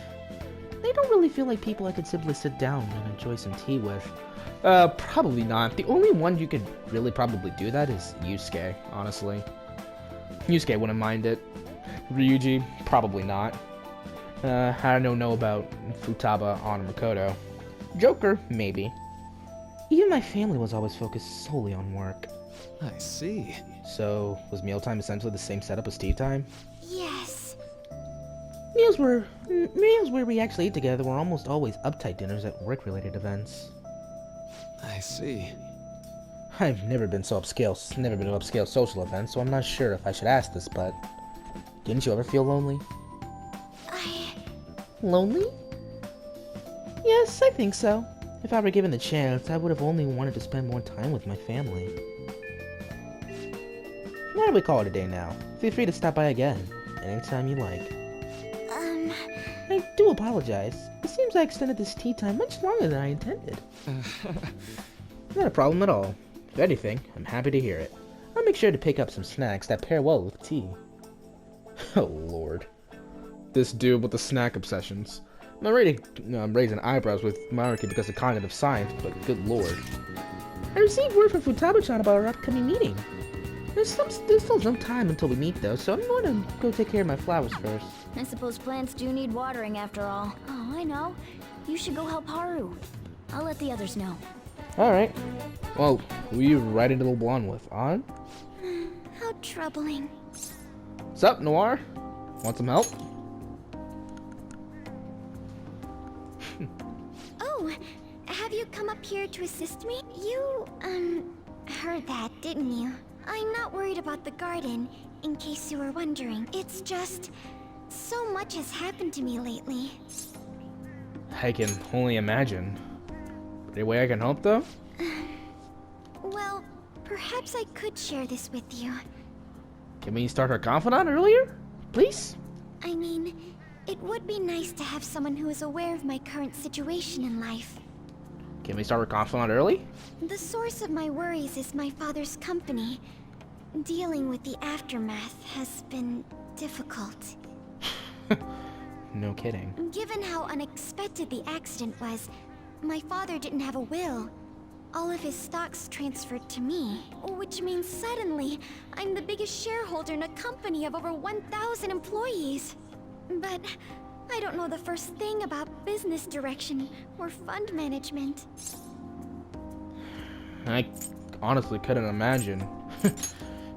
they don't really feel like people I could simply sit down and enjoy some tea with. Probably not. The only one you could really probably do that is Yusuke, honestly. Yusuke wouldn't mind it. Ryuji, probably not. I don't know about Futaba, Honor, Makoto. Joker, maybe. Even my family was always focused solely on work. I see. So, was mealtime essentially the same setup as tea time? Yes. Meals where we actually ate together were almost always uptight dinners at work-related events. I see. I've never been to upscale social events, so I'm not sure if I should ask this, but didn't you ever feel lonely? Lonely? Yes, I think so. If I were given the chance, I would have only wanted to spend more time with my family. Why don't we call it a day now? Feel free to stop by again, anytime you like. I do apologize. It seems I extended this tea time much longer than I intended. Not a problem at all. If anything, I'm happy to hear it. I'll make sure to pick up some snacks that pair well with tea. Oh lord. This dude with the snack obsessions. I'm raising eyebrows with Maruki because of cognitive science, but good lord. I received word from Futaba-chan about our upcoming meeting. There's still some time until we meet though, so I'm going to go take care of my flowers first. I suppose plants do need watering after all. Oh, I know. You should go help Haru. I'll let the others know. Alright. Well, who are you riding the little blonde with? On? How troubling. What's up, Noir? Want some help? Oh, have you come up here to assist me? You, heard that, didn't you? I'm not worried about the garden, in case you were wondering. It's just, so much has happened to me lately. I can only imagine. Any way I can help, though? Perhaps I could share this with you. Can we start our confidant earlier? Please? I mean, it would be nice to have someone who is aware of my current situation in life. Can we start our confidant early? The source of my worries is my father's company. Dealing with the aftermath has been difficult. No kidding. Given how unexpected the accident was, my father didn't have a will. All of his stocks transferred to me, which means suddenly I'm the biggest shareholder in a company of over 1,000 employees. But I don't know the first thing about business direction or fund management. I honestly couldn't imagine.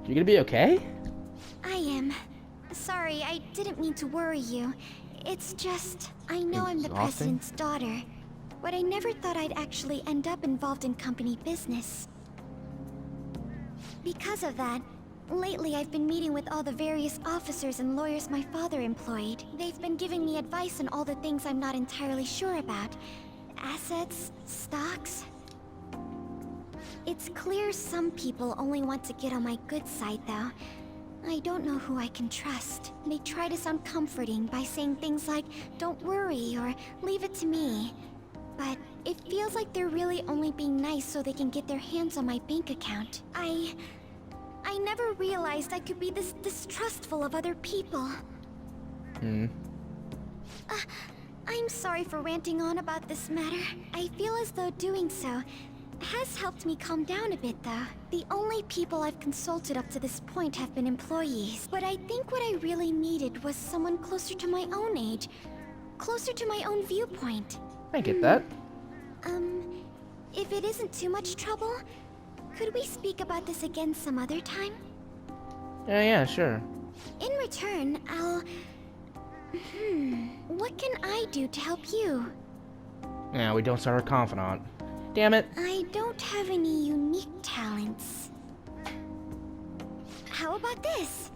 You gonna be okay? I am. Sorry, I didn't mean to worry you. It's just, I know I'm the Exhausting? president's daughter, but I never thought I'd actually end up involved in company business. Because of that, lately I've been meeting with all the various officers and lawyers my father employed. They've been giving me advice on all the things I'm not entirely sure about. Assets, stocks. It's clear some people only want to get on my good side, though. I don't know who I can trust. They try to sound comforting by saying things like, "Don't worry," or "Leave it to me." But it feels like they're really only being nice so they can get their hands on my bank account. I never realized I could be this distrustful of other people. I'm sorry for ranting on about this matter. I feel as though doing so has helped me calm down a bit, though. The only people I've consulted up to this point have been employees. But I think what I really needed was someone closer to my own age. Closer to my own viewpoint. I get that. If it isn't too much trouble, could we speak about this again some other time? Yeah, sure. In return, I'll... What can I do to help you? Yeah, we don't start our confidant. Damn it. I don't have any unique talents. How about this?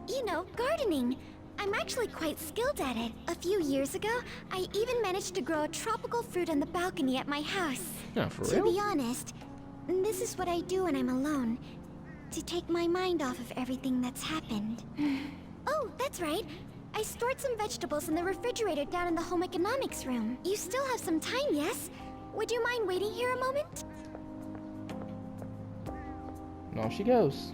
You know, gardening. I'm actually quite skilled at it. A few years ago, I even managed to grow a tropical fruit on the balcony at my house. Yeah, for To real? be honest, this is what I do when I'm alone. To take my mind off of everything that's happened. Oh, that's right. I stored some vegetables in the refrigerator down in the home economics room. You still have some time, yes? Would you mind waiting here a moment? And off she goes.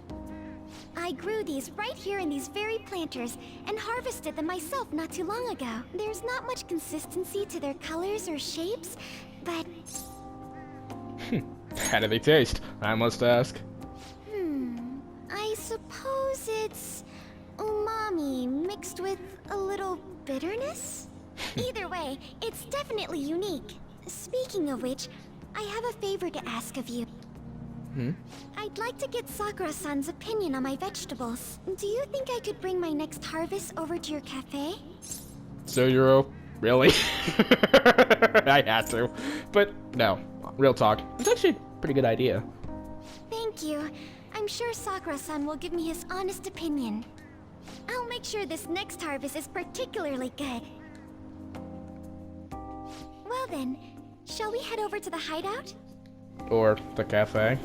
I grew these right here in these very planters and harvested them myself not too long ago. There's not much consistency to their colors or shapes, but... How do they taste? I must ask. I suppose it's umami mixed with a little bitterness? Either way, it's definitely unique. Speaking of which, I have a favor to ask of you. I'd like to get Sakura-san's opinion on my vegetables. Do you think I could bring my next harvest over to your cafe? Sojiro? Really? I had to. But no, real talk. It's actually a pretty good idea. Thank you. I'm sure Sakura-san will give me his honest opinion. I'll make sure this next harvest is particularly good. Well then, shall we head over to the hideout? Or the cafe.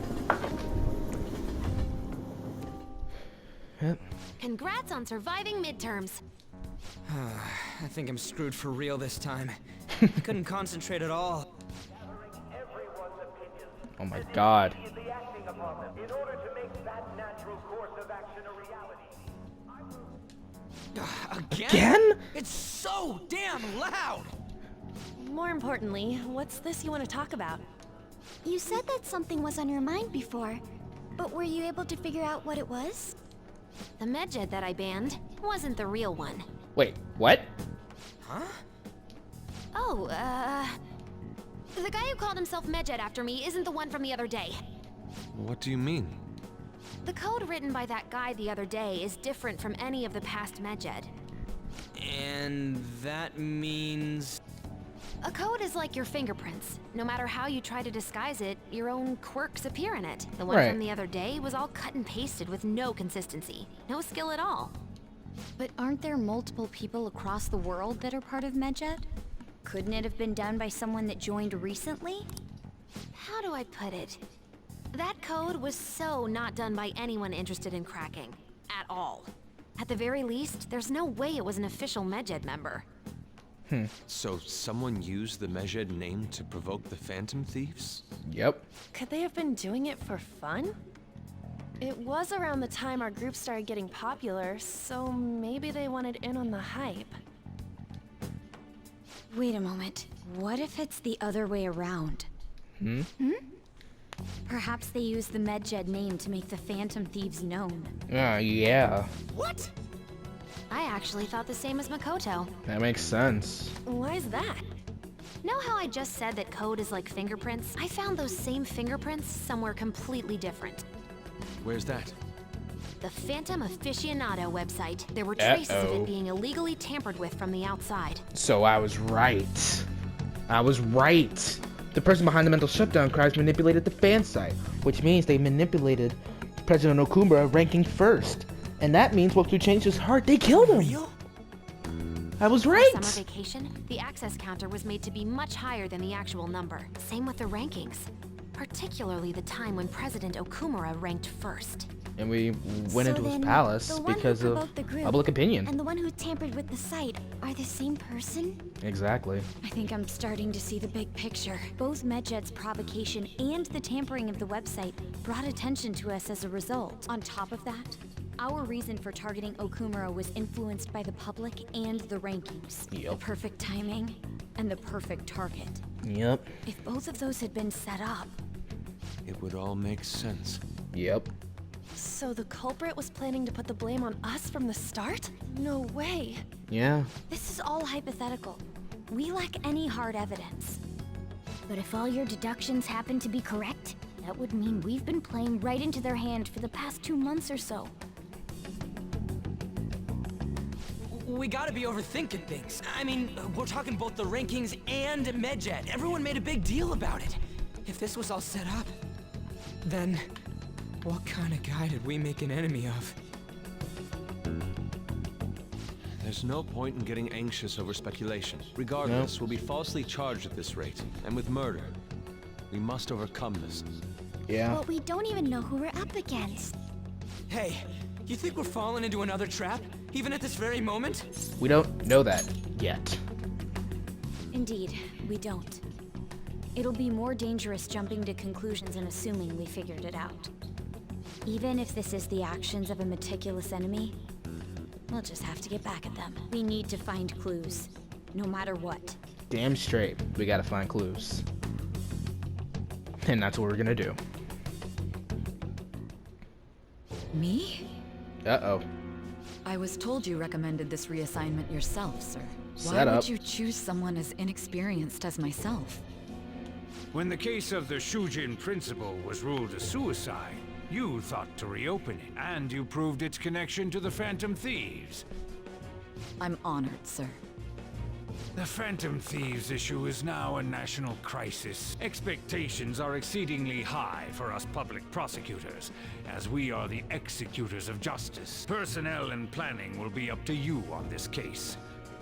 Yep. Congrats on surviving midterms. I think I'm screwed for real this time. I couldn't concentrate at all. Oh my god. Again? It's so damn loud! More importantly, what's this you want to talk about? You said that something was on your mind before, but were you able to figure out what it was? The medjed that I banned wasn't the real one. Wait, what? Huh? Oh, the guy who called himself Medjed after me isn't the one from the other day. What do you mean? The code written by that guy the other day is different from any of the past Medjed. And that means... A code is like your fingerprints. No matter how you try to disguise it, your own quirks appear in it. The one Right. from the other day was all cut and pasted with no consistency. No skill at all. But aren't there multiple people across the world that are part of Medjed? Couldn't it have been done by someone that joined recently? How do I put it? That code was so not done by anyone interested in cracking. At all. At the very least, there's no way it was an official Medjed member. So someone used the Medjed name to provoke the Phantom Thieves? Yep. Could they have been doing it for fun? It was around the time our group started getting popular, so maybe they wanted in on the hype. Wait a moment. What if it's the other way around? Perhaps they used the Medjed name to make the Phantom Thieves known. Yeah. What? I actually thought the same as Makoto. That makes sense. Why is that? Know how I just said that code is like fingerprints? I found those same fingerprints somewhere completely different. Where's that? The Phantom Aficionado website. There were traces of Uh-oh. it being illegally tampered with from the outside. So I was right. I was right. The person behind the mental shutdown crimes manipulated the fan site, which means they manipulated President Okumura ranking first. And that means once we changed his heart, they killed him. Real? I was For right. summer vacation, the access counter was made to be much higher than the actual number. Same with the rankings. Particularly the time when President Okumura ranked first. And we went So into his then, palace the one who because of provoked the group public opinion. and the one who tampered with the site are the same person? Exactly. I think I'm starting to see the big picture. Both Medjed's provocation and the tampering of the website brought attention to us as a result. On top of that, our reason for targeting Okumura was influenced by the public and the rankings. Yep. The perfect timing and the perfect target. Yep. If both of those had been set up, It would all make sense. Yep. So the culprit was planning to put the blame on us from the start? No way. Yeah. this is all hypothetical. We lack any hard evidence. But if all your deductions happen to be correct, that would mean we've been playing right into their hand for the past 2 months or so. We gotta be overthinking things. I mean, we're talking both the rankings and Medjed. Everyone made a big deal about it. If this was all set up, then what kind of guy did we make an enemy of? There's no point in getting anxious over speculation. Regardless, we'll be falsely charged at this rate, and with murder. We must overcome this. Yeah. But we don't even know who we're up against. Hey, you think we're falling into another trap, even at this very moment? We don't know that yet. Indeed, we don't. It'll be more dangerous jumping to conclusions and assuming we figured it out. Even if this is the actions of a meticulous enemy, we'll just have to get back at them. We need to find clues, no matter what. Damn straight. We gotta find clues. And that's what we're gonna do. Me? Uh-oh. I was told you recommended this reassignment yourself, sir. Why Set up. would you choose someone as inexperienced as myself? When the case of the Shujin principal was ruled a suicide, you thought to reopen it, and you proved its connection to the Phantom Thieves. I'm honored, sir. The Phantom Thieves issue is now a national crisis. Expectations are exceedingly high for us public prosecutors, as we are the executors of justice. Personnel and planning will be up to you on this case.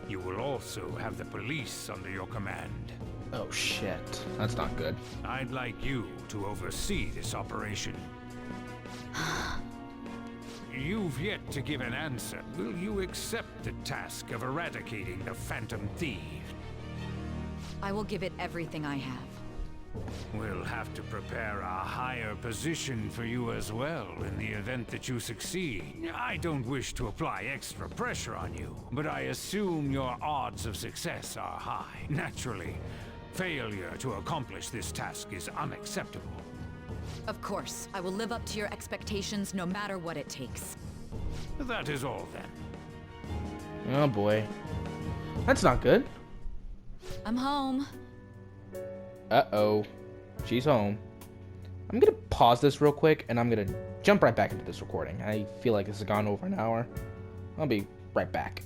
You will also have the police under your command. Oh shit. That's not good. I'd like you to oversee this operation. You've yet to give an answer. Will you accept the task of eradicating the Phantom Thieves? I will give it everything I have. We'll have to prepare a higher position for you as well in the event that you succeed. I don't wish to apply extra pressure on you, but I assume your odds of success are high. Naturally, failure to accomplish this task is unacceptable. Of course, I will live up to your expectations no matter what it takes. That is all then. Oh boy. That's not good. I'm home. Uh-oh. She's home. I'm gonna pause this real quick, and I'm gonna jump right back into this recording. I feel like this has gone over an hour. I'll be right back.